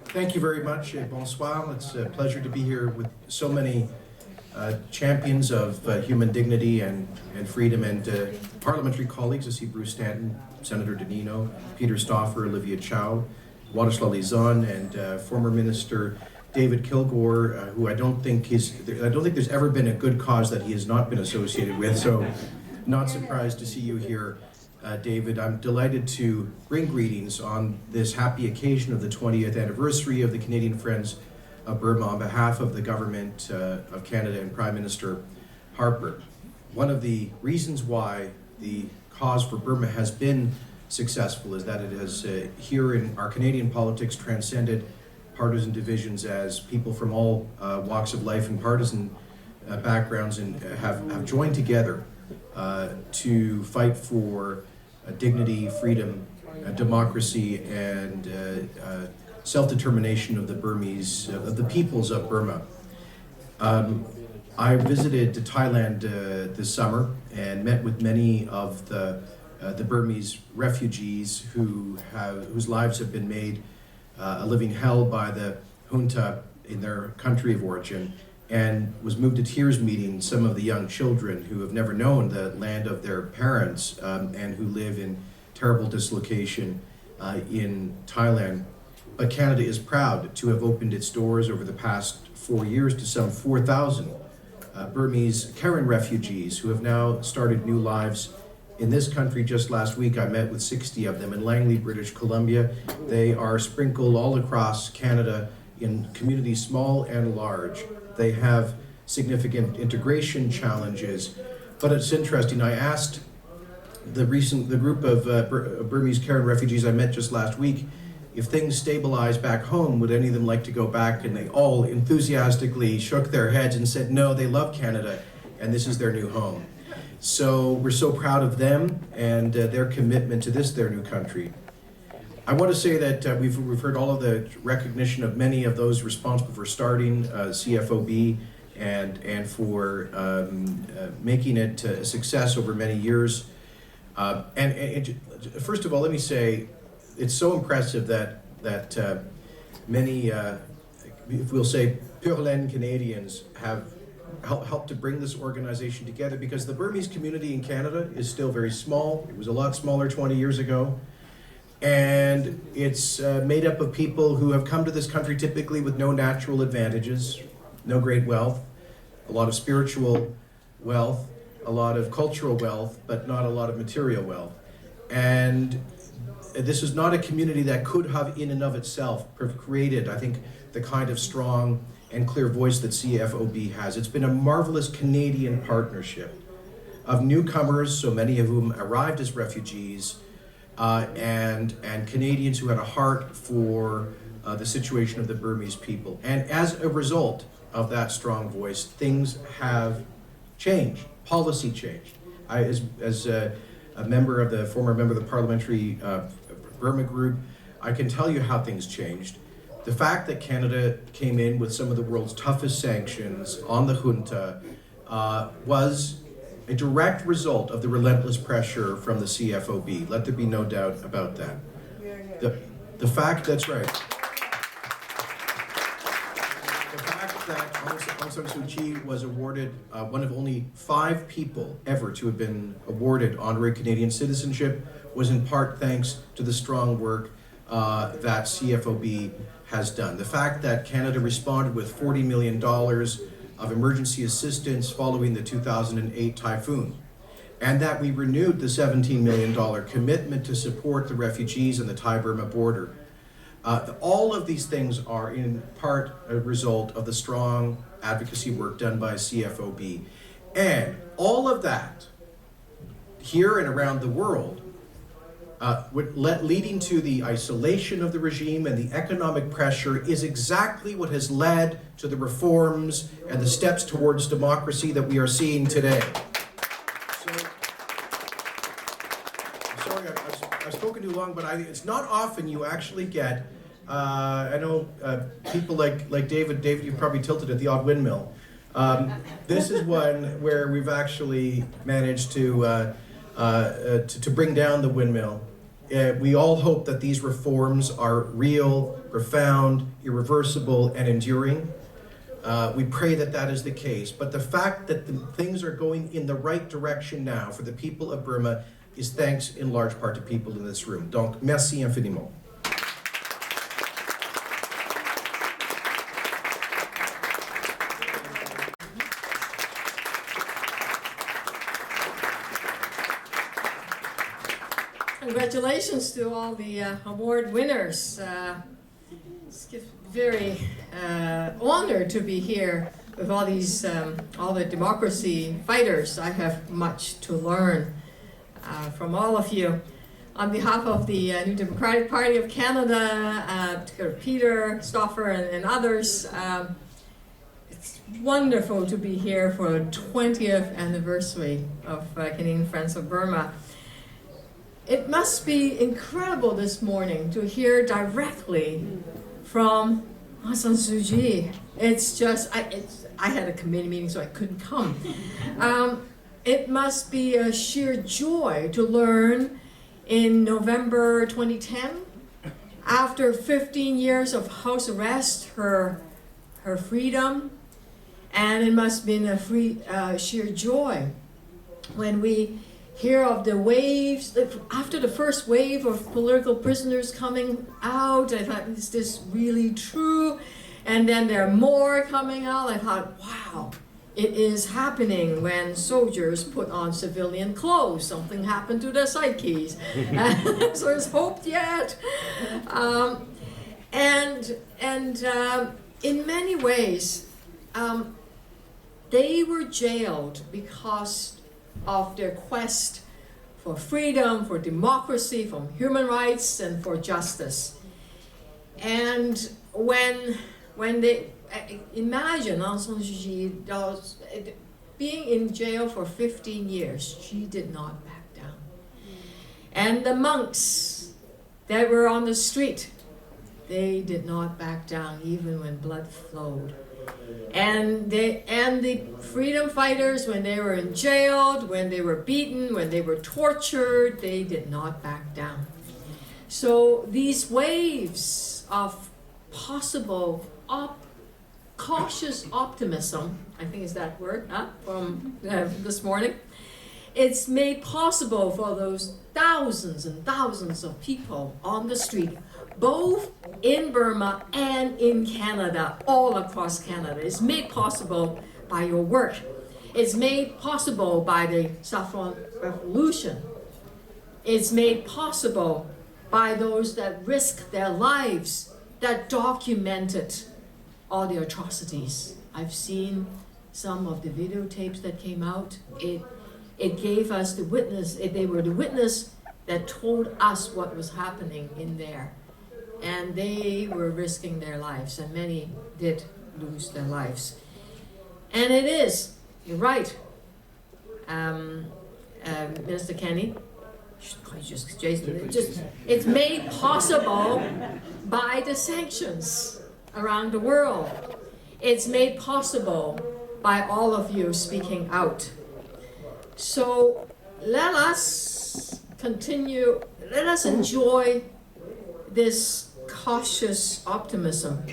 Thank you very much. Bonsoir. It's a pleasure to be here with so many champions of human dignity and freedom and parliamentary colleagues. I see Bruce Stanton, Senator Danino, Peter Stauffer, Olivia Chow, Władysław Lizon, and former Minister David Kilgore, who I don't think there's ever been a good cause that he has not been associated with. So, not surprised to see you here, David. I'm delighted to bring greetings on this happy occasion of the 20th anniversary of the Canadian Friends of Burma on behalf of the Government of Canada and Prime Minister Harper. One of the reasons why the cause for Burma has been successful is that it has, here in our Canadian politics, transcended partisan divisions as people from all walks of life and partisan backgrounds and have joined together to fight for dignity, freedom, democracy, and self-determination of the Burmese, of the peoples of Burma. I visited Thailand this summer and met with many of the Burmese refugees whose lives have been made a living hell by the junta in their country of origin, and was moved to tears meeting some of the young children who have never known the land of their parents and who live in terrible dislocation in Thailand. But Canada is proud to have opened its doors over the past 4 years to some 4,000 Burmese Karen refugees who have now started new lives in this country. Just last week I met with 60 of them in Langley, British Columbia. They are sprinkled all across Canada in communities small and large. They have significant integration challenges, but it's interesting. I asked the group of Burmese Karen refugees I met just last week if things stabilize back home, would any of them like to go back? And they all enthusiastically shook their heads and said no, they love Canada and this is their new home. So we're so proud of them and their commitment to their new country. I want to say that we've heard all of the recognition of many of those responsible for starting CFOB and for making it a success over many years. And first of all, let me say it's so impressive that many, if we'll say, pure laine Canadians have helped to bring this organization together, because the Burmese community in Canada is still very small. It was a lot smaller 20 years ago. And it's made up of people who have come to this country typically with no natural advantages, no great wealth, a lot of spiritual wealth, a lot of cultural wealth, but not a lot of material wealth. And this is not a community that could have in and of itself created, I think, the kind of strong and clear voice that CFOB has. It's been a marvelous Canadian partnership of newcomers, so many of whom arrived as refugees, and Canadians who had a heart for the situation of the Burmese people. And as a result of that strong voice, things have changed, policy changed. As a former member of the parliamentary Burma group, I can tell you how things changed. The fact that Canada came in with some of the world's toughest sanctions on the junta was a direct result of the relentless pressure from the CFOB. Let there be no doubt about that. The fact, that's right. The fact that Aung San Suu Kyi was awarded one of only 5 people ever to have been awarded honorary Canadian citizenship was in part thanks to the strong work that CFOB has done. The fact that Canada responded with $40 million of emergency assistance following the 2008 typhoon, and that we renewed the $17 million commitment to support the refugees in the Thai-Burma border. All of these things are in part a result of the strong advocacy work done by CFOB. And all of that, here and around the world, leading to the isolation of the regime and the economic pressure, is exactly what has led to the reforms and the steps towards democracy that we are seeing today. So, I'm sorry, I've spoken too long, but it's not often you actually get, I know people like David, you've probably tilted at the odd windmill. This is one where we've actually managed to bring down the windmill We all hope that these reforms are real, profound, irreversible, and enduring. We pray that that is the case. But the fact that things are going in the right direction now for the people of Burma is thanks in large part to people in this room. Donc, merci infiniment. Congratulations to all the award winners. It's very honored to be here with all these, all the democracy fighters. I have much to learn from all of you. On behalf of the New Democratic Party of Canada, Peter, Stauffer, and others, it's wonderful to be here for the 20th anniversary of Canadian Friends of Burma. It must be incredible this morning to hear directly from Aung San Suu Kyi. It's just, I had a committee meeting so I couldn't come. It must be a sheer joy to learn in November 2010, after 15 years of house arrest, her freedom, and it must have been a sheer joy when we hear of the waves, after the first wave of political prisoners coming out. I thought, is this really true? And then there are more coming out. I thought, wow, it is happening when soldiers put on civilian clothes. Something happened to their psyches. So there's hope yet. In many ways, they were jailed because of their quest for freedom, for democracy, for human rights, and for justice. And when they imagine Aung San Suu Kyi being in jail for 15 years, she did not back down. And the monks that were on the street, they did not back down even when blood flowed. And the freedom fighters, when they were in jail, when they were beaten, when they were tortured, they did not back down. So these waves of possible cautious optimism, I think is that word, from this morning, it's made possible for those thousands and thousands of people on the street, both in Burma and in Canada, all across Canada. It's made possible by your work. It's made possible by the Saffron Revolution. It's made possible by those that risked their lives, that documented all the atrocities. I've seen some of the videotapes that came out. It gave us the witness, they were the witness that told us what was happening in there. And they were risking their lives, and many did lose their lives. And it is, you're right, Minister Kenney, it's made possible by the sanctions around the world. It's made possible by all of you speaking out. So let us continue, let us enjoy this cautious optimism,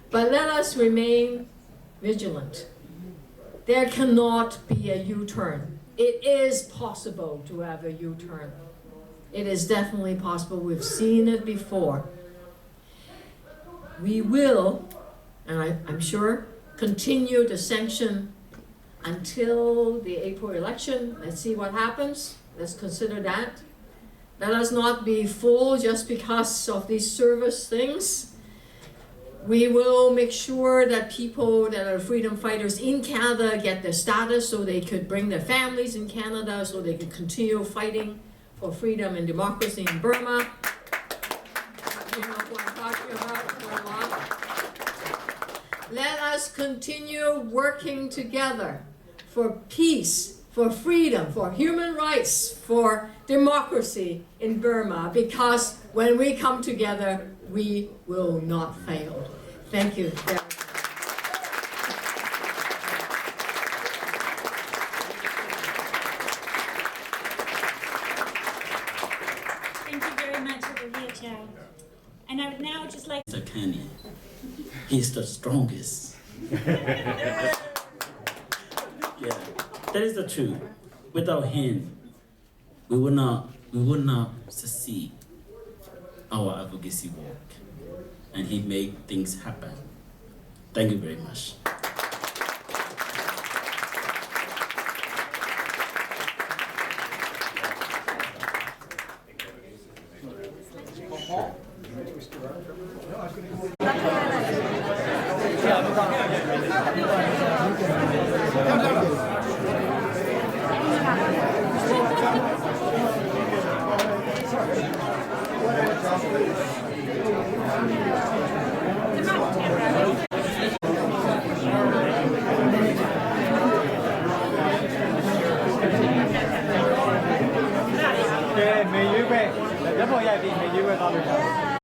but let us remain vigilant. There cannot be a U-turn. It is possible to have a U-turn. It is definitely possible. We've seen it before. We will, and I'm sure, continue to sanction until the April election. Let's see what happens. Let's consider that. Let us not be fooled just because of these service things. We will make sure that people that are freedom fighters in Canada get their status so they could bring their families in Canada, so they could continue fighting for freedom and democracy in Burma. You know what I'm talking about for a lot. Let us continue working together for peace, for freedom, for human rights, for democracy in Burma, because when we come together, we will not fail. Thank you very much. Thank you very much. Kenney. He's the strongest. Yeah, that is the truth. Without him, we would not succeed our advocacy work. And he made things happen. Thank you very much.